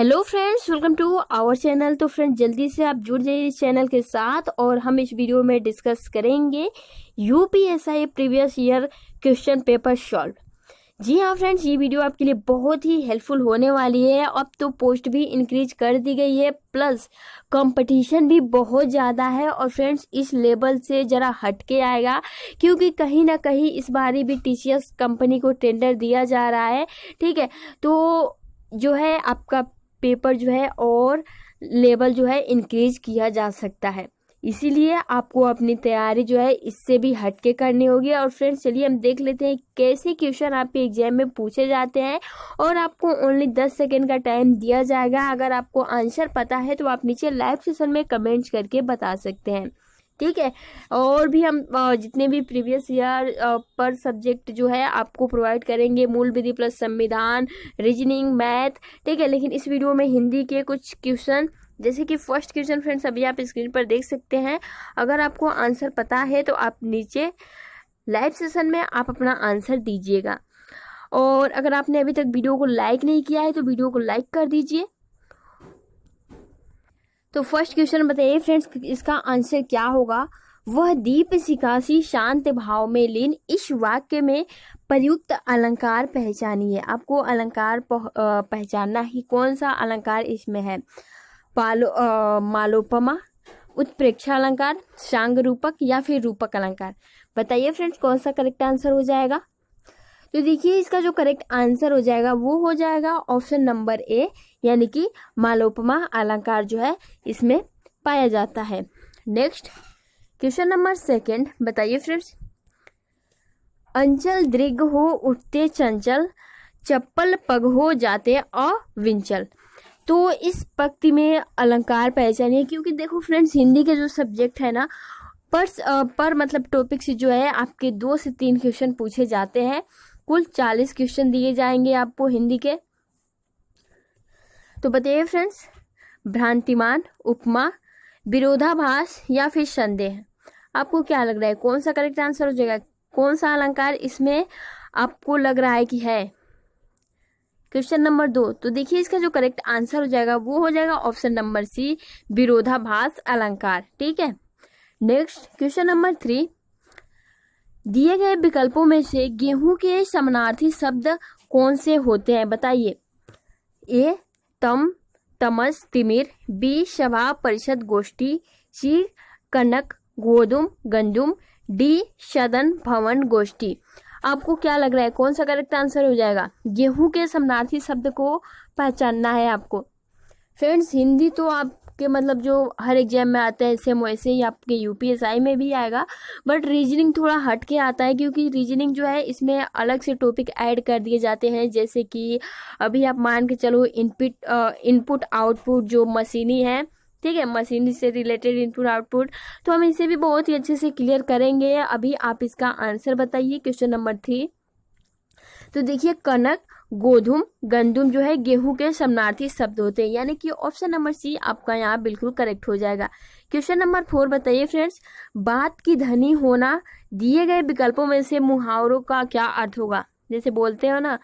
Hello friends, welcome to our channel. तो friends, जल्दी से आप जुड़ जाइए इस चैनल के साथ और हम इस वीडियो में डिस्कस करेंगे UPSI previous year question paper solve. जी हाँ फ्रेंड्स, ये वीडियो आपके लिए बहुत ही हेल्पफुल होने वाली है। अब तो पोस्ट भी इंक्रीज कर दी गई है, प्लस कंपटीशन भी बहुत ज़्यादा है। और फ्रेंड्स, इस लेवल से ज़रा हटके आएगा, क्योंकि कहीं ना कहीं इस बारी भी टीसीएस कंपनी को टेंडर दिया जा रहा है। ठीक है, तो जो है आपका पेपर जो है और लेवल जो है इंक्रीज किया जा सकता है, इसीलिए आपको अपनी तैयारी जो है इससे भी हटके करनी होगी। और फ्रेंड्स, चलिए हम देख लेते हैं कैसे क्वेश्चन आपके एग्जाम में पूछे जाते हैं। और आपको ओनली 10 सेकेंड का टाइम दिया जाएगा। अगर आपको आंसर पता है तो आप नीचे लाइव सेशन में कमेंट्स करके बता सकते हैं। ठीक है, और भी हम जितने भी प्रीवियस ईयर पर सब्जेक्ट जो है आपको प्रोवाइड करेंगे, मूल विधि प्लस संविधान, रीजनिंग, मैथ। ठीक है, लेकिन इस वीडियो में हिंदी के कुछ क्वेश्चन, जैसे कि फर्स्ट क्वेश्चन फ्रेंड्स अभी आप स्क्रीन पर देख सकते हैं। अगर आपको आंसर पता है तो आप नीचे लाइव सेशन में आप अपना आंसर दीजिएगा। और अगर आपने अभी तक वीडियो को लाइक नहीं किया है तो वीडियो को लाइक कर दीजिए। तो फर्स्ट क्वेश्चन बताइए फ्रेंड्स, इसका आंसर क्या होगा। वह दीप सिकासी शांत भाव में लीन, इस वाक्य में प्रयुक्त अलंकार पहचानिए। आपको अलंकार पहचानना ही, कौन सा अलंकार इसमें है। मालोपमा, उत्प्रेक्षा अलंकार, सांग रूपक या फिर रूपक अलंकार। बताइए फ्रेंड्स, कौन सा करेक्ट आंसर हो जाएगा। तो देखिए, इसका जो करेक्ट आंसर हो जाएगा वो हो जाएगा ऑप्शन नंबर ए, यानी कि मालोपमा अलंकार जो है इसमें पाया जाता है। नेक्स्ट क्वेश्चन नंबर सेकंड बताइए फ्रेंड्स। अंचल दृग हो उठते चंचल, चप्पल पग हो जाते अविंचल। तो इस पंक्ति में अलंकार पहचानिए, क्योंकि देखो फ्रेंड्स, हिंदी के जो सब्जेक्ट है ना, पर मतलब टॉपिक से जो है आपके 2 से 3 क्वेश्चन पूछे जाते हैं। कुल 40 क्वेश्चन दिए जाएंगे आपको हिंदी के। तो बताइए फ्रेंड्स, भ्रांतिमान, उपमा, विरोधाभास या फिर संदेह, आपको क्या लग रहा है कौन सा करेक्ट आंसर हो जाएगा। कौन सा अलंकार इसमें आपको लग रहा है कि है। क्वेश्चन नंबर 2, तो देखिए इसका जो करेक्ट आंसर हो जाएगा वो हो जाएगा ऑप्शन नंबर सी, विरोधाभास अलंकार। ठीक है, नेक्स्ट क्वेश्चन नंबर 3, दिए गए विकल्पों में से गेहूं के समानार्थी शब्द कौन से होते हैं। बताइए। ए तम, तमस, तिमिर, बी सभा परिषद गोष्ठी, सी कनक, गोधुम, गंजुम, डी सदन भवन गोष्ठी। आपको क्या लग रहा है कौन सा करेक्ट आंसर हो जाएगा। गेहूं के समानार्थी शब्द को पहचानना है आपको। फ्रेंड्स, हिंदी तो आपके मतलब जो हर एग्जाम में आता है सेम वैसे ही आपके यूपीएसआई में भी आएगा, बट रीजनिंग थोड़ा हट के आता है, क्योंकि रीजनिंग जो है इसमें अलग से टॉपिक ऐड कर दिए जाते हैं। जैसे कि अभी आप मान के चलो इनपुट आउटपुट जो मशीनी है, ठीक है, मशीनी से रिलेटेड इनपुट आउटपुट, तो हम इसे भी बहुत ही अच्छे से क्लियर करेंगे। अभी आप इसका आंसर बताइए क्वेश्चन नंबर 3। तो देखिए, कनक, गोधुम, गंदुम जो है गेहूं के समानार्थी शब्द होते हैं, यानी कि ऑप्शन नंबर सी आपका यहाँ बिल्कुल करेक्ट हो जाएगा। क्वेश्चन नंबर 4 बताइए फ्रेंड्स, बात की धनी होना, दिए गए विकल्पों में से मुहावरों का क्या अर्थ होगा। जैसे बोलते हो ना,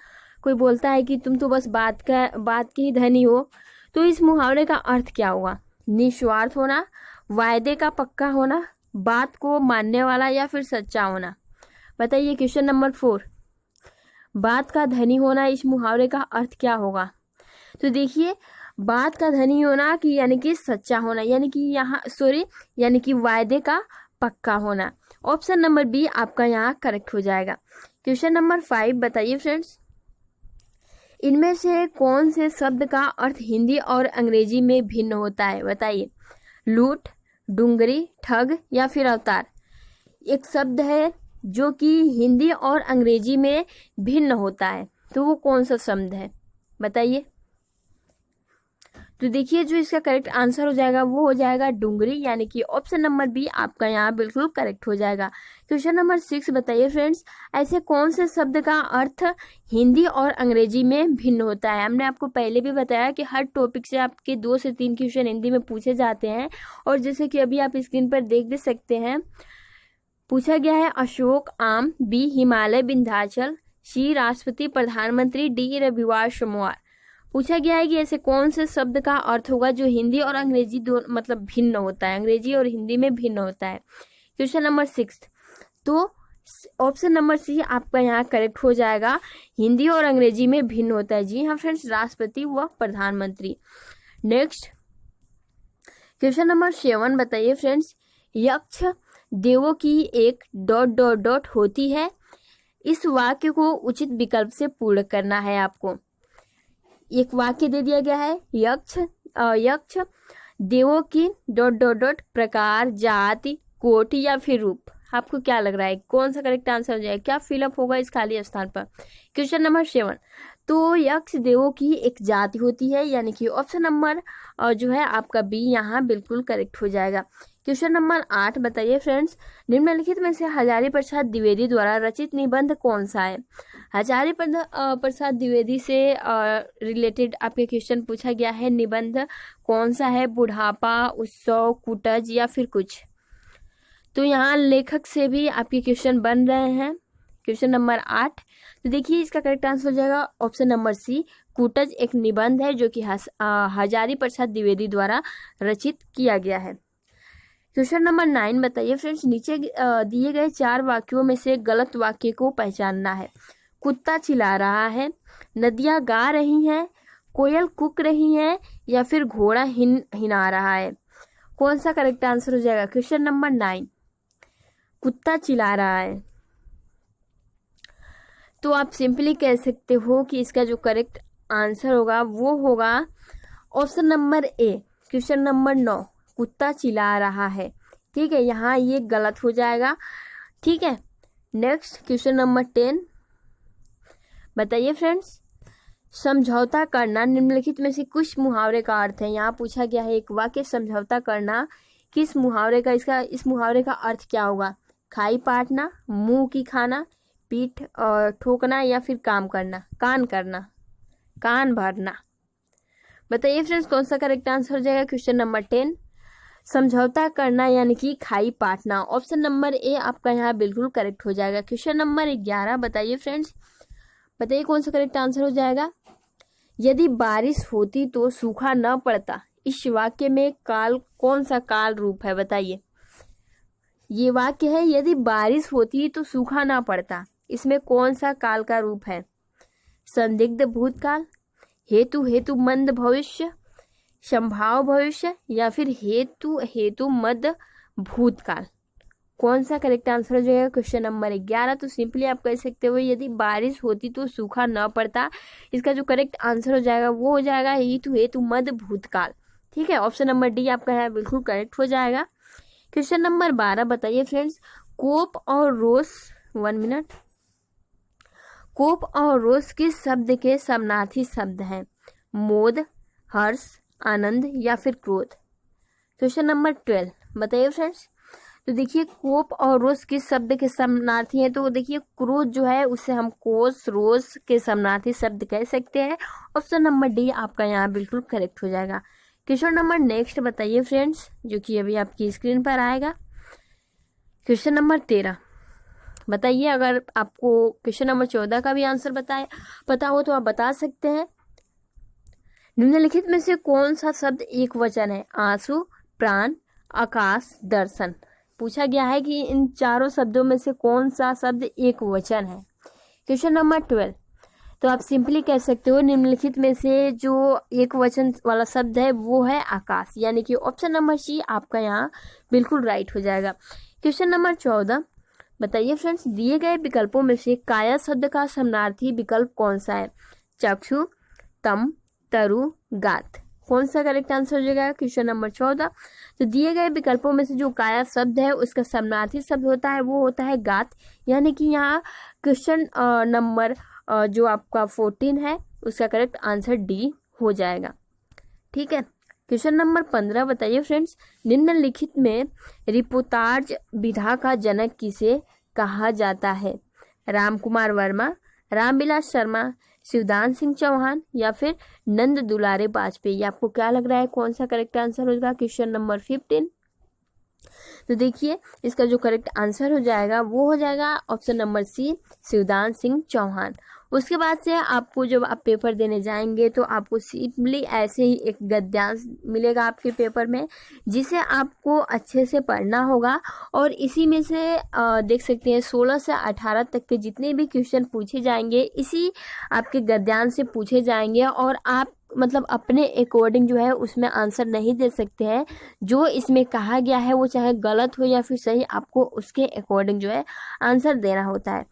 कोई बोलता है कि तुम तो बस बात की ही धनी हो, तो इस मुहावरे का अर्थ क्या होगा। निस्वार्थ होना, वायदे का पक्का होना, बात को मानने वाला या फिर सच्चा होना। बताइए क्वेश्चन नंबर 4, बात का धनी होना, इस मुहावरे का अर्थ क्या होगा। तो देखिए, बात का धनी होना कि यानी कि सच्चा होना, यानी कि यानी कि वायदे का पक्का होना। ऑप्शन नंबर बी आपका यहाँ करेक्ट हो जाएगा। क्वेश्चन नंबर 5 बताइए फ्रेंड्स, इनमें से कौन से शब्द का अर्थ हिंदी और अंग्रेजी में भिन्न होता है। बताइए। लूट, डुंगरी, ठग या फिर अवतार। एक शब्द है जो कि हिंदी और अंग्रेजी में भिन्न होता है, तो वो कौन सा शब्द है बताइए। तो देखिए, जो इसका करेक्ट आंसर हो जाएगा वो हो जाएगा डुंगरी, यानी कि ऑप्शन नंबर बी आपका यहाँ बिल्कुल करेक्ट हो जाएगा। क्वेश्चन नंबर 6 बताइए फ्रेंड्स, ऐसे कौन से शब्द का अर्थ हिंदी और अंग्रेजी में भिन्न होता है। हमने आपको पहले भी बताया कि हर टॉपिक से आपके 2 से 3 क्वेश्चन हिंदी में पूछे जाते हैं। और जैसे कि अभी आप स्क्रीन पर देख भी सकते हैं, पूछा गया है अशोक आम, बी हिमालय विंध्याचल, सी राष्ट्रपति प्रधानमंत्री, डी रविवार सोमवार। पूछा गया है कि ऐसे कौन से शब्द का अर्थ होगा जो हिंदी और अंग्रेजी दो मतलब भिन्न होता है, अंग्रेजी और हिंदी में भिन्न होता है। क्वेश्चन नंबर 6, तो ऑप्शन नंबर सी आपका यहाँ करेक्ट हो जाएगा, हिंदी और अंग्रेजी में भिन्न होता है। जी हाँ फ्रेंड्स, राष्ट्रपति व प्रधानमंत्री। नेक्स्ट क्वेश्चन नंबर 7 बताइए फ्रेंड्स, यक्ष देवों की एक ... होती है। इस वाक्य को उचित विकल्प से पूर्ण करना है आपको। एक वाक्य दे दिया गया है, यक्ष देवों की ... प्रकार, जाति, कोटि या फिर रूप। आपको क्या लग रहा है कौन सा करेक्ट आंसर हो जाएगा, क्या फिलअप होगा इस खाली स्थान पर। क्वेश्चन नंबर 7, तो यक्ष देवों की एक जाति होती है, यानी कि ऑप्शन नंबर जो है आपका बी यहाँ बिल्कुल करेक्ट हो जाएगा। क्वेश्चन नंबर 8 बताइए फ्रेंड्स, निम्नलिखित में से हजारी प्रसाद द्विवेदी द्वारा रचित निबंध कौन सा है। हजारी प्रसाद द्विवेदी से रिलेटेड आपके क्वेश्चन पूछा गया है, निबंध कौन सा है, बुढ़ापा, उत्सव, कुटज या फिर कुछ। तो यहाँ लेखक से भी आपके क्वेश्चन बन रहे हैं। क्वेश्चन नंबर 8, तो देखिए इसका करेक्ट आंसर हो जाएगा ऑप्शन नंबर सी, कुटज एक निबंध है जो कि हजारी प्रसाद द्विवेदी द्वारा रचित किया गया है। क्वेश्चन नंबर 9 बताइए फ्रेंड्स, नीचे दिए गए 4 वाक्यों में से गलत वाक्य को पहचानना है। कुत्ता चिल्ला रहा है, नदियां गा रही हैं, कोयल कूक रही है या फिर घोड़ा हिना रहा है। कौन सा करेक्ट आंसर हो जाएगा। क्वेश्चन नंबर 9, कुत्ता चिल्ला रहा है। तो आप सिंपली कह सकते हो कि इसका जो करेक्ट आंसर होगा वो होगा option number A, question number 9, कुत्ता चिल्ला रहा है। ठीक है, यहाँ ये गलत हो जाएगा। ठीक है, नेक्स्ट क्वेश्चन नंबर 10 बताइए फ्रेंड्स, समझौता करना निम्नलिखित में से कुछ मुहावरे का अर्थ है। यहाँ पूछा गया है एक वाक्य, समझौता करना किस मुहावरे का, इस मुहावरे का अर्थ क्या होगा। खाई पाटना, मुंह की खाना, पीठ और ठोकना या फिर कान करना, कान भरना। बताइए फ्रेंड्स कौन सा करेक्ट आंसर हो जाएगा। क्वेश्चन नंबर 10, समझौता करना यानी कि खाई पाटना। ऑप्शन नंबर ए आपका यहाँ बिल्कुल करेक्ट हो जाएगा। क्वेश्चन नंबर 11 बताइए फ्रेंड्स, बताइए कौन सा करेक्ट आंसर हो जाएगा। यदि बारिश होती तो सूखा न पड़ता, इस वाक्य में काल कौन सा काल रूप है बताइए। ये वाक्य है, यदि बारिश होती तो सूखा ना पड़ता, इसमें कौन सा काल का रूप है। संदिग्ध भूतकाल, हेतु मंद भविष्य, संभाव भविष्य या फिर हेतु मद भूतकाल। कौन सा करेक्ट आंसर हो जाएगा क्वेश्चन नंबर 11। तो सिंपली आप कह सकते हो यदि बारिश होती तो सूखा न पड़ता, इसका जो करेक्ट आंसर हो जाएगा वो हो जाएगा हेतु मद भूतकाल। ठीक है, ऑप्शन नंबर डी आपका है बिल्कुल करेक्ट हो जाएगा। क्वेश्चन नंबर 12 बताइए फ्रेंड्स, कोप और रोष 1 मिनट, कोप और रोष किस शब्द के समानार्थी शब्द हैं। मोद, हर्ष, आनंद या फिर क्रोध। क्वेश्चन नंबर 12 बताइए फ्रेंड्स, तो देखिए कोप और रोष किस शब्द के समानार्थी हैं। तो देखिए क्रोध जो है उसे हम कोष रोष के समानार्थी शब्द कह सकते हैं। ऑप्शन नंबर डी आपका यहाँ बिल्कुल करेक्ट हो जाएगा। क्वेश्चन नंबर नेक्स्ट बताइए फ्रेंड्स, जो कि अभी आपकी स्क्रीन पर आएगा। क्वेश्चन नंबर 13 बताइए, अगर आपको क्वेश्चन नंबर 14 का भी आंसर पता हो तो आप बता सकते हैं। निम्नलिखित में से कौन सा शब्द एक वचन है। आंसू, प्राण, आकाश, दर्शन। पूछा गया है कि इन चारों शब्दों में से कौन सा शब्द एक वचन है। क्वेश्चन नंबर 12, तो आप सिंपली कह सकते हो निम्नलिखित में से जो एक वचन वाला शब्द है वो है आकाश, यानी कि ऑप्शन नंबर सी आपका यहाँ बिल्कुल राइट हो जाएगा। क्वेश्चन नंबर 14 बताइए फ्रेंड्स, दिए गए विकल्पों में से काया शब्द का समानार्थी विकल्प कौन सा है। चक्षु, तम, तरु, गात। कौन सा करेक्ट आंसर हो जाएगा क्वेश्चन नंबर 14। तो दिए गए विकल्पों में से जो काया शब्द है उसका समानार्थी शब्द होता है वो होता है गात, यानी कि यहाँ क्वेश्चन नंबर जो आपका 14 है उसका करेक्ट आंसर डी हो जाएगा। ठीक है, क्वेश्चन नंबर 15 बताइए फ्रेंड्स, निम्नलिखित में रिपोर्टाज विधा का जनक किसे कहा जाता है। रामकुमार वर्मा, रामविलास शर्मा, शिवदान सिंह चौहान या फिर नंद दुलारे वाजपेयी। आपको क्या लग रहा है कौन सा करेक्ट आंसर होगा क्वेश्चन नंबर 15। तो देखिए इसका जो करेक्ट आंसर हो जाएगा वो हो जाएगा option number C, Shivdan Singh Chauhan. उसके बाद से आपको जब आप पेपर देने जाएंगे तो आपको सिंपली ऐसे ही एक गद्यांश मिलेगा आपके पेपर में, जिसे आपको अच्छे से पढ़ना होगा। और इसी में से देख सकते हैं 16 से 18 तक के जितने भी क्वेश्चन पूछे जाएंगे इसी आपके गद्यांश से पूछे जाएंगे, और आप मतलब अपने अकॉर्डिंग जो है उसमें आंसर नहीं दे सकते हैं। जो इसमें कहा गया है वो चाहे गलत हो या फिर सही, आपको उसके अकॉर्डिंग जो है आंसर देना होता है।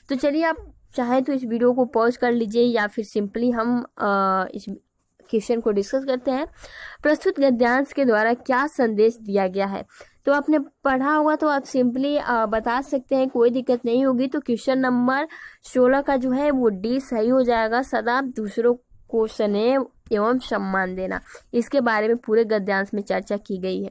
तो चलिए, आप चाहे तो इस वीडियो को पॉज कर लीजिए या फिर सिंपली हम इस क्वेश्चन को डिस्कस करते हैं। प्रस्तुत गद्यांश के द्वारा क्या संदेश दिया गया है? तो आपने पढ़ा होगा तो आप सिंपली बता सकते हैं, कोई दिक्कत नहीं होगी। तो क्वेश्चन नंबर 16 का जो है वो डी सही हो जाएगा। सदा दूसरों को स्नेह एवं सम्मान देना, इसके बारे में पूरे गद्यांश में चर्चा की गई है।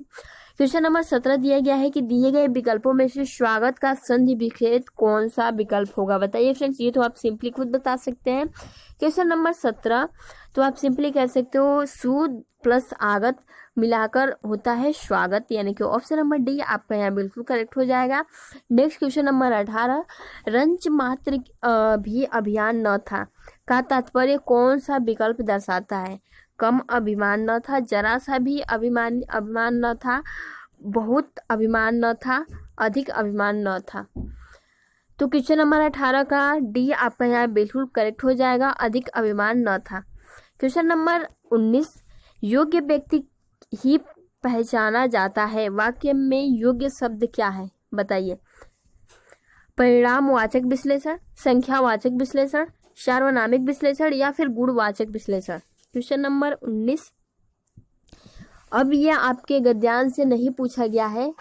क्वेश्चन नंबर 17 दिया गया है कि दिए गए विकल्पों में से स्वागत का संधि विच्छेद कौन सा विकल्प होगा? बताइए फ्रेंड्स, ये तो आप सिंपली खुद बता सकते हैं। क्वेश्चन नंबर 17 तो आप सिंपली कह सकते हो सु प्लस आगत मिलाकर होता है स्वागत, यानी कि ऑप्शन नंबर डी आपका यहाँ बिल्कुल करेक्ट हो जाएगा। नेक्स्ट क्वेश्चन नंबर 18, रंच मात्र भी अभियान न था का तात्पर्य कौन सा विकल्प दर्शाता है? कम अभिमान न था, जरा सा भी अभिमान न था, बहुत अभिमान न था, अधिक अभिमान न था। तो क्वेश्चन नंबर 18 का डी आपका यहाँ बिल्कुल करेक्ट हो जाएगा, अधिक अभिमान न था। क्वेश्चन नंबर 19, योग्य व्यक्ति ही पहचाना जाता है, वाक्य में योग्य शब्द क्या है? बताइए। परिणामवाचक विश्लेषण, संख्यावाचक विश्लेषण, सार्वनामिक विश्लेषण या फिर गुणवाचक विश्लेषण? Question number 19। अब ये आपके गद्यांश से नहीं पूछा गया है,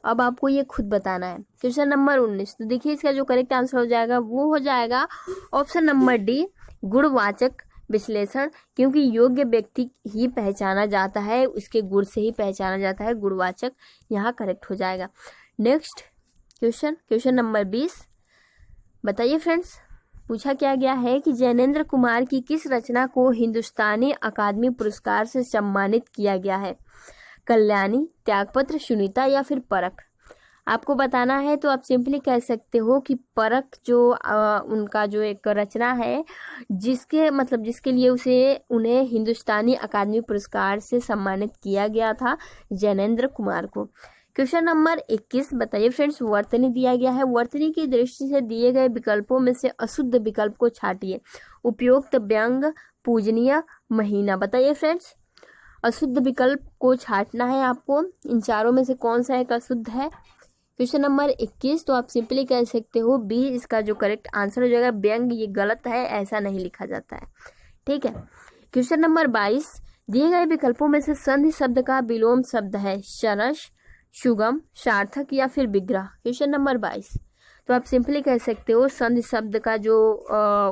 अब आपको ये खुद बताना है। क्वेश्चन नंबर 19, तो देखिए इसका जो करेक्ट आंसर हो जाएगा वो हो जाएगा ऑप्शन नंबर डी, गुणवाचक विश्लेषण, क्योंकि योग्य व्यक्ति ही पहचाना जाता है, उसके गुण से ही पहचाना जाता है, गुणवाचक यहाँ करेक्ट हो जाएगा। नेक्स्ट क्वेश्चन नंबर 20, बताइए फ्रेंड्स, पूछा क्या गया है कि जैनेन्द्र कुमार की किस रचना को हिंदुस्तानी अकादमी पुरस्कार से सम्मानित किया गया है? कल्याणी, त्यागपत्र, सुनीता या फिर परख? आपको बताना है तो आप सिंपली कह सकते हो कि परख जो उनका जो एक रचना है जिसके लिए उन्हें हिंदुस्तानी अकादमी पुरस्कार से सम्मानित किया गया था, जैनेन्द्र कुमार को। क्वेश्चन नंबर 21, बताइए फ्रेंड्स, वर्तनी दिया गया है, वर्तनी की दृष्टि से दिए गए विकल्पों में से अशुद्ध विकल्प को छांटिए। उपयुक्त, व्यंग, पूजनीय, महीना। बताइए फ्रेंड्स, अशुद्ध विकल्प को छांटना है आपको, इन चारों में से कौन सा एक अशुद्ध है? क्वेश्चन नंबर 21, तो आप सिंपली कह सकते हो बी इसका जो करेक्ट आंसर हो जाएगा। व्यंग ये गलत है, ऐसा नहीं लिखा जाता है, ठीक है। क्वेश्चन नंबर 22, दिए गए विकल्पों में से संधि शब्द का विलोम शब्द है सरस, सुगम, सार्थक या फिर विग्रह? क्वेश्चन नंबर 22, तो आप सिंपली कह सकते हो संधि शब्द का जो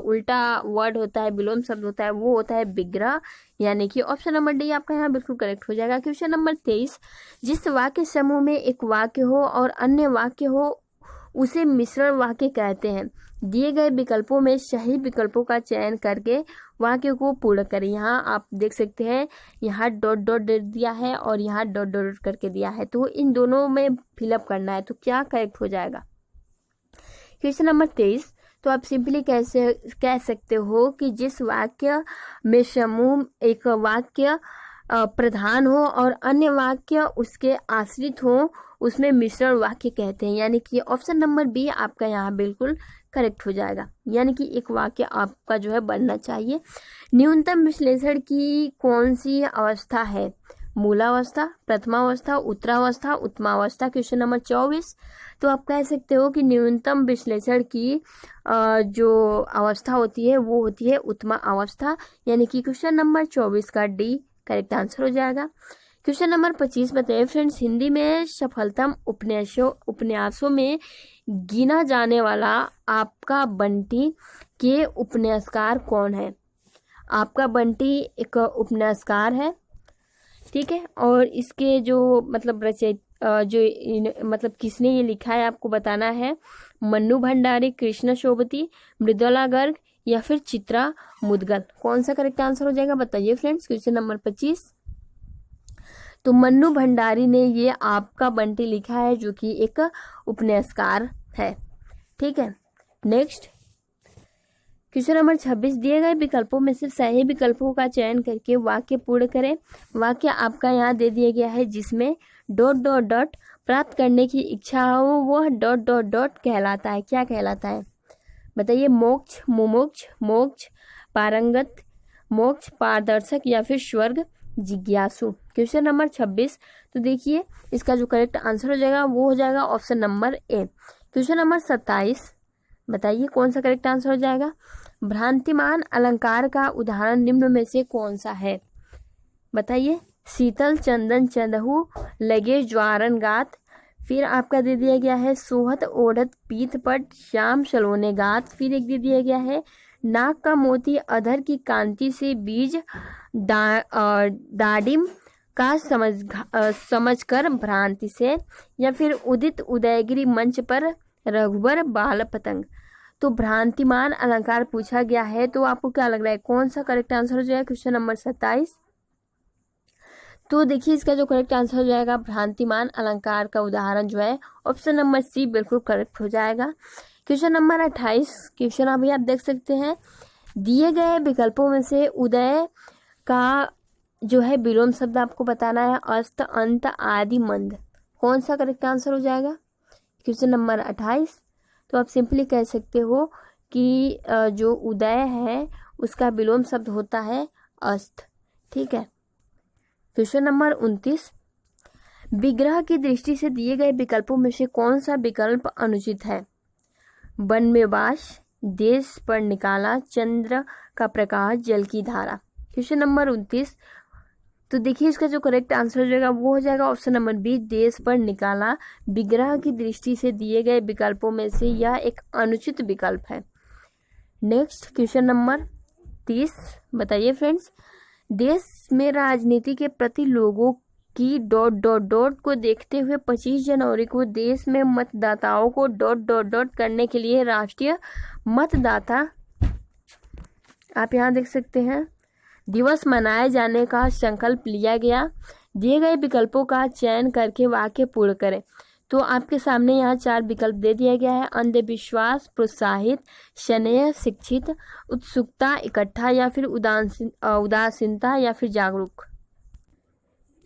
उल्टा वर्ड होता है, विलोम शब्द होता है, वो होता है विग्रह, यानी कि ऑप्शन नंबर डी आपका यहाँ बिल्कुल करेक्ट हो जाएगा। क्वेश्चन नंबर 23, जिस वाक्य समूह में एक वाक्य हो और अन्य वाक्य हो उसे मिश्रण वाक्य कहते हैं। दिए गए विकल्पों में सही विकल्पों का चयन करके वाक्य को पूर्ण करें। यहाँ आप देख सकते हैं, यहाँ डॉट डॉट दिया है और यहाँ डॉट डॉट करके दिया है, तो इन दोनों में फिलअप करना है, तो क्या करेक्ट हो जाएगा? क्वेश्चन नंबर 23, तो आप सिंपली कह सकते हो कि जिस वाक्य में समूह एक वाक्य प्रधान हो और अन्य वाक्य उसके आश्रित हो उसमें मिश्रण वाक्य कहते हैं, यानी कि ऑप्शन नंबर बी आपका यहाँ बिल्कुल करेक्ट हो जाएगा, यानी कि एक वाक्य आपका जो है बनना चाहिए। न्यूनतम विश्लेषण की कौन सी अवस्था है? मूलावस्था, प्रथमावस्था, उत्तरावस्था, उत्तमावस्था? क्वेश्चन नंबर 24, तो आप कह सकते हो कि न्यूनतम विश्लेषण की जो अवस्था होती है वो होती है उत्तमा अवस्था, यानी कि क्वेश्चन नंबर 24 का डी करेक्ट आंसर हो जाएगा। क्वेश्चन नंबर 25, बताइए फ्रेंड्स, हिंदी में सफलतम उपन्यासों में गिना जाने वाला आपका बंटी के उपन्यासकार कौन है? आपका बंटी एक उपन्यासकार है, ठीक है, और इसके जो मतलब मतलब किसने ये लिखा है आपको बताना है। मन्नू भंडारी, कृष्ण शोभती, मृदुला गर्ग या फिर चित्रा मुदगल? कौन सा करेक्ट आंसर हो जाएगा? बताइए फ्रेंड्स। क्वेश्चन नंबर 25, तो मन्नू भंडारी ने ये आपका बंटी लिखा है, जो कि एक उपन्यासकार है, ठीक है। नेक्स्ट क्वेश्चन नंबर 26, दिए गए विकल्पों में से सही विकल्पों का चयन करके वाक्य पूर्ण करें। वाक्य आपका यहाँ दे दिया गया है जिसमें डॉट डॉट डॉट प्राप्त करने की इच्छा हो वह डॉट डॉट डॉट कहलाता है। क्या कहलाता है बताइए? मोक्ष, मुमुक्ष, मोक्ष, पारंगत, मोक्ष, पारदर्शक या फिर स्वर्ग जिज्ञासु। क्वेश्चन नंबर 26, तो देखिए इसका जो करेक्ट आंसर हो जाएगा वो हो जाएगा option number A. Question number 27, बताइए कौन सा करेक्ट आंसर हो जाएगा? भ्रांतिमान अलंकार का उदाहरण निम्न में से कौन सा है? बताइए। शीतल चंदन चंदहु लगे ज्वारन गात। फिर आपका दे दिया गया है सोहत ओढ़त पीत पट श्याम सलोने गात। फिर एक दे दिया गया है नाक का मोती अधर की कांति से बीज डाडिम का समझ कर भ्रांति से। या फिर उदित उदयगिरी मंच पर रघुबर बाल पतंग। तो भ्रांतिमान अलंकार पूछा गया है, तो आपको क्या लग रहा है कौन सा करेक्ट आंसर हो जाएगा? क्वेश्चन नंबर 27, तो देखिए इसका जो करेक्ट आंसर हो जाएगा भ्रांतिमान अलंकार का उदाहरण जो है ऑप्शन नंबर सी बिल्कुल करेक्ट हो जाएगा। क्वेश्चन नंबर 28, क्वेश्चन अभी आप देख सकते हैं, दिए गए विकल्पों में से उदय का जो है विलोम शब्द आपको बताना है अस्त अंत आदि मंद। कौन सा करेक्ट आंसर हो जाएगा? क्वेश्चन नंबर 28, तो आप सिंपली कह सकते हो कि जो उदय है उसका विलोम शब्द होता है अस्त। ठीक है। क्वेश्चन नंबर 29, विग्रह की दृष्टि से दिए गए विकल्पों में से कौन सा विकल्प अनुचित है? वन में वास, देश पर निकाला, चंद्र का प्रकाश, जल की धारा। क्वेश्चन नंबर 29, तो देखिए इसका जो करेक्ट आंसर हो जाएगा वो हो जाएगा ऑप्शन नंबर बी, देश पर निकाला। विग्रह की दृष्टि से दिए गए विकल्पों में से यह एक अनुचित विकल्प है। नेक्स्ट क्वेश्चन नंबर 30, बताइए फ्रेंड्स, देश में राजनीति के प्रति लोगों की डॉट डॉट डॉट को देखते हुए 25 जनवरी को देश में मतदाताओं को डॉट डॉट डॉट करने के लिए राष्ट्रीय मतदाता, आप यहाँ देख सकते हैं, दिवस मनाए जाने का संकल्प लिया गया। दिए गए विकल्पों का चयन करके वाक्य पूर्ण करें। तो आपके सामने यहाँ 4 विकल्प दे दिया गया है, अंधविश्वास, प्रोत्साहित, स्नेह, शिक्षित, उत्सुकता, इकट्ठा या फिर उदासीनता या फिर जागरूक।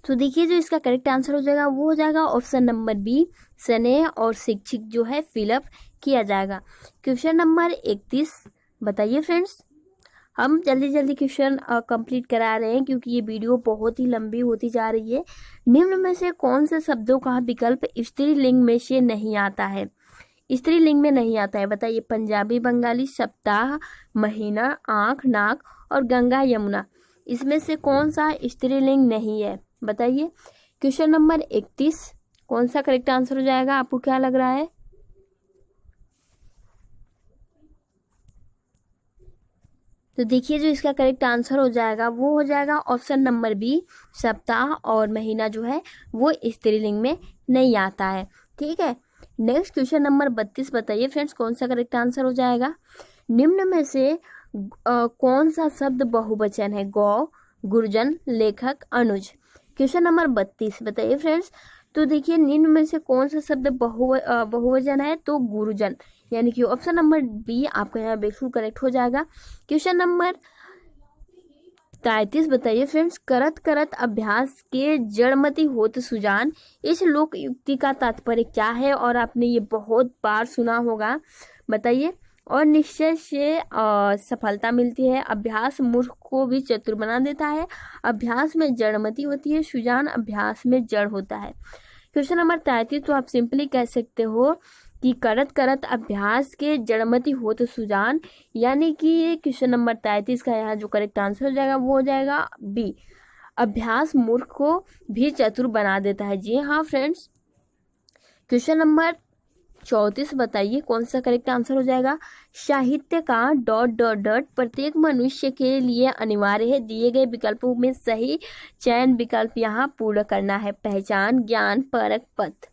तो देखिए जो इसका करेक्ट आंसर हो जाएगा वो हो जाएगा ऑप्शन नंबर बी, स्नेह और शिक्षित जो है फिलअप किया जाएगा। क्वेश्चन नंबर 31, बताइए फ्रेंड्स, हम जल्दी जल्दी क्वेश्चन कंप्लीट करा रहे हैं क्योंकि ये वीडियो बहुत ही लंबी होती जा रही है। निम्न में से कौन से शब्दों का विकल्प स्त्रीलिंग में से नहीं आता है? स्त्रीलिंग में नहीं आता है, बताइए। पंजाबी, बंगाली, सप्ताह, महीना, आँख, नाक और गंगा यमुना, इसमें से कौन सा स्त्रीलिंग नहीं है? बताइए। क्वेश्चन नंबर 31, कौन सा करेक्ट आंसर हो जाएगा? आपको क्या लग रहा है? तो देखिए जो इसका करेक्ट आंसर हो जाएगा वो हो जाएगा ऑप्शन नंबर बी, सप्ताह और महीना जो है वो स्त्रीलिंग में नहीं आता है। ठीक है। नेक्स्ट क्वेश्चन नंबर 32, बताइए फ्रेंड्स कौन सा करेक्ट आंसर हो जाएगा? निम्न में से कौन सा शब्द बहुवचन है? गौ, गुरुजन, लेखक, अनुज। क्वेश्चन नंबर 32, बताइए फ्रेंड्स, तो देखिए निम्न में से कौन सा शब्द बहुवचन है? तो गुरुजन, यानी कि ऑप्शन नंबर बी आपका यहाँ बिल्कुल करेक्ट हो जाएगा। क्वेश्चन नंबर 33, बताइए फ्रेंड्स, करत करत अभ्यास के जड़मति होत सुजान, इस लोक युक्ति का तात्पर्य क्या है? और आपने ये बहुत बार सुना होगा, बताइए। और निश्चय से सफलता मिलती है, अभ्यास मूर्ख को भी चतुर बना देता है, अभ्यास में जड़मति होती है, सुजान अभ्यास में जड़ होता है। क्वेश्चन नंबर 33, तो आप सिंपली कह सकते हो कि करत करत अभ्यास के जड़मति हो तो सुजान, यानी कि क्वेश्चन नंबर 33 का यहाँ जो करेक्ट आंसर हो जाएगा वो हो जाएगा बी, अभ्यास मूर्ख को भी चतुर बना देता है। जी हाँ फ्रेंड्स। क्वेश्चन नंबर 34, बताइए कौन सा करेक्ट आंसर हो जाएगा? साहित्य का डॉट डॉट डॉट प्रत्येक मनुष्य के लिए अनिवार्य है, दिए गए विकल्पों में सही चयन विकल्प यहाँ पूर्ण करना है। पहचान, ज्ञान, परख, पथ।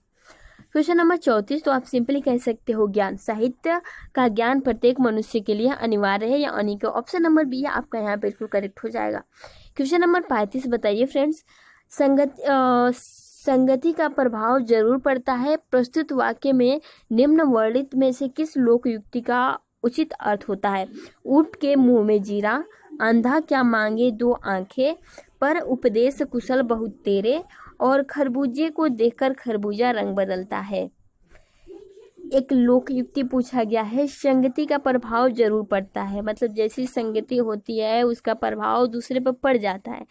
क्वेश्चन नंबर 34, तो आप सिंपली कह सकते हो ज्ञान, साहित्य का ज्ञान प्रत्येक मनुष्य के लिए अनिवार्य है, यानी कि ऑप्शन नंबर बी आपका यहाँ बिल्कुल करेक्ट हो जाएगा। क्वेश्चन नंबर 35, बताइए फ्रेंड्स, संगति का प्रभाव जरूर पड़ता है, प्रस्तुत वाक्य में निम्न वर्णित में से किस लोक युक्ति का उचित अर्थ होता है। ऊंट के मुंह में जीरा, अंधा क्या मांगे दो आंखें, पर उपदेश कुशल बहुत तेरे, और खरबूजे को देखकर खरबूजा रंग बदलता है। एक लोक युक्ति पूछा गया है, संगति का प्रभाव जरूर पड़ता है, मतलब जैसी संगति होती है उसका प्रभाव दूसरे पर पड़ जाता है,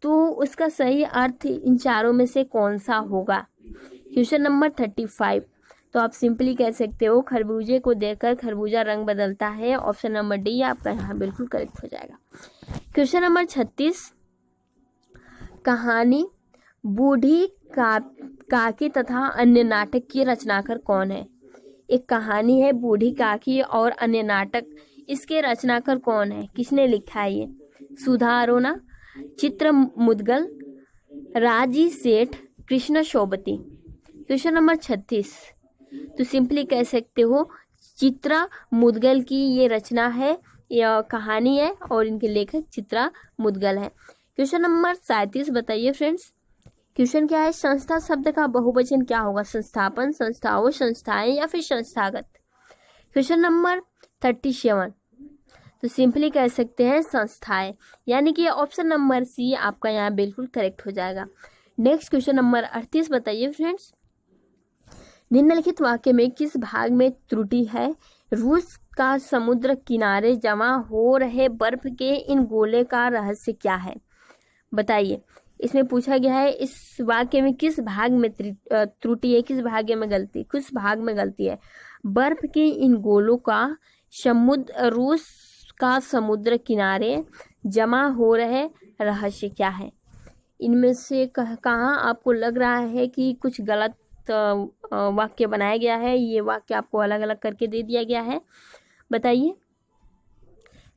तो उसका सही अर्थ इन चारों में से कौन सा होगा। क्वेश्चन नंबर 35, तो आप सिंपली कह सकते हो खरबूजे को देखकर खरबूजा रंग बदलता है। ऑप्शन नंबर डी आपका यहाँ बिल्कुल करेक्ट हो जाएगा। क्वेश्चन नंबर 36, कहानी बूढ़ी काकी तथा अन्य नाटक के रचनाकार कौन है। एक कहानी है बूढ़ी काकी और अन्य नाटक, इसके रचनाकार कौन है, किसने लिखा है ये। सुधा अरोड़ा, चित्र मुदगल, राजी सेठ, कृष्ण शोभती। क्वेश्चन नंबर 36, तो सिंपली कह सकते हो चित्रा मुदगल की ये रचना है, यह कहानी है और इनके लेखक चित्रा मुदगल है। क्वेश्चन नंबर 37 बताइए फ्रेंड्स। क्वेश्चन क्या है, संस्था शब्द का बहुवचन क्या होगा, संस्थापन, संस्थाओं, संस्थाएं या फिर संस्थागत। क्वेश्चन नंबर 37, तो सिंपली कह सकते हैं संस्थाएं, यानी कि ऑप्शन नंबर सी आपका यहाँ बिल्कुल करेक्ट हो जाएगा। नेक्स्ट क्वेश्चन नंबर 38 बताइए फ्रेंड्स। निम्नलिखित वाक्य में किस भाग में त्रुटि है। रूस का समुद्र किनारे जमा हो रहे बर्फ के इन गोले का रहस्य क्या है, बताइए। इसमें पूछा गया है इस वाक्य में किस भाग में त्रुटि है, किस भाग में गलती, किस भाग में गलती है। बर्फ के इन गोलों का रूस का समुद्र किनारे जमा हो रहे रहस्य क्या है। इनमें से कहाँ आपको लग रहा है कि कुछ गलत वाक्य बनाया गया है, ये वाक्य आपको अलग अलग करके दे दिया गया है, बताइए।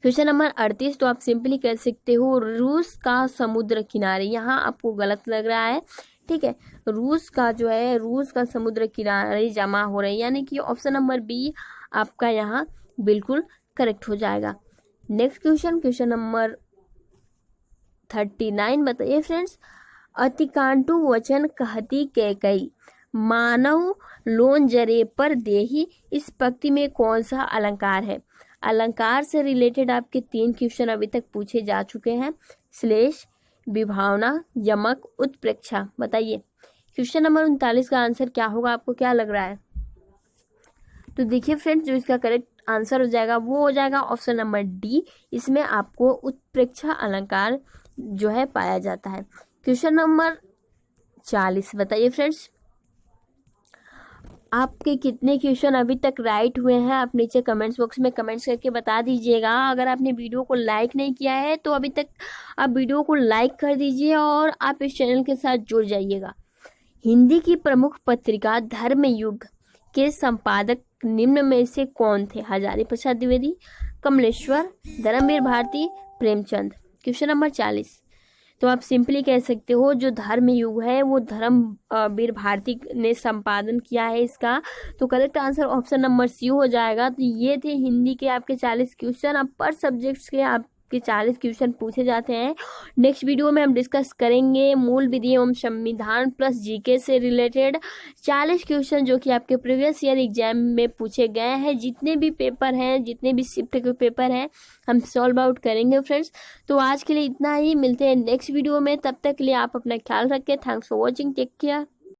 क्वेश्चन नंबर 38, तो आप सिंपली कह सकते हो रूस का समुद्र किनारे, यहाँ आपको गलत लग रहा है, ठीक है। रूस का जो है, रूस का समुद्र किनारे जमा हो रहे, यानी कि ऑप्शन नंबर बी आपका यहाँ बिल्कुल करेक्ट हो जाएगा। नेक्स्ट क्वेश्चन, क्वेश्चन नंबर 39 बताइए फ्रेंड्स। अतिकांटु वचन कहती कैकई, मानव लोन जरे पर देही, इस पंक्ति में कौन सा अलंकार है। अलंकार से रिलेटेड आपके 3 क्वेश्चन अभी तक पूछे जा चुके हैं, श्लेष, विभावना, यमक, उत्प्रेक्षा, बताइए। क्वेश्चन नंबर 39 का आंसर क्या होगा, आपको क्या लग रहा है। तो देखिए फ्रेंड्स, जो इसका करेक्ट आंसर हो जाएगा वो हो जाएगा ऑप्शन नंबर डी, इसमें आपको उत्प्रेक्षा अलंकार जो है पाया जाता है। क्वेश्चन नंबर 40 बताइए फ्रेंड्स। आपके कितने क्वेश्चन अभी तक राइट हुए हैं आप नीचे कमेंट्स बॉक्स में कमेंट्स करके बता दीजिएगा। अगर आपने वीडियो को लाइक नहीं किया है तो अभी तक आप वीडियो को लाइक कर दीजिए और आप इस चैनल के साथ जुड़ जाइएगा। हिंदी की प्रमुख पत्रिका धर्मयुग के संपादक निम्न में से कौन थे। हजारी प्रसाद द्विवेदी, कमलेश्वर, धर्मवीर भारती, प्रेमचंद। क्वेश्चन नंबर 40, तो आप सिंपली कह सकते हो जो धर्मयुग है वो धर्मवीर भारती ने संपादन किया है इसका, तो correct answer option number C हो जाएगा। तो ये थे हिंदी के आपके 40 क्वेश्चन। अब पर सब्जेक्ट्स के आपके 40 क्वेश्चन पूछे जाते हैं। नेक्स्ट वीडियो में हम डिस्कस करेंगे मूल विधि एवं संविधान प्लस जीके से रिलेटेड 40 क्वेश्चन जो कि आपके प्रीवियस ईयर एग्जाम में पूछे गए हैं। जितने भी पेपर हैं, जितने भी शिफ्ट के पेपर हैं, हम सॉल्व आउट करेंगे फ्रेंड्स। तो आज के लिए इतना ही, मिलते हैं नेक्स्ट वीडियो में, तब तक के लिए आप अपना ख्याल रखें। Thanks for watching, take care.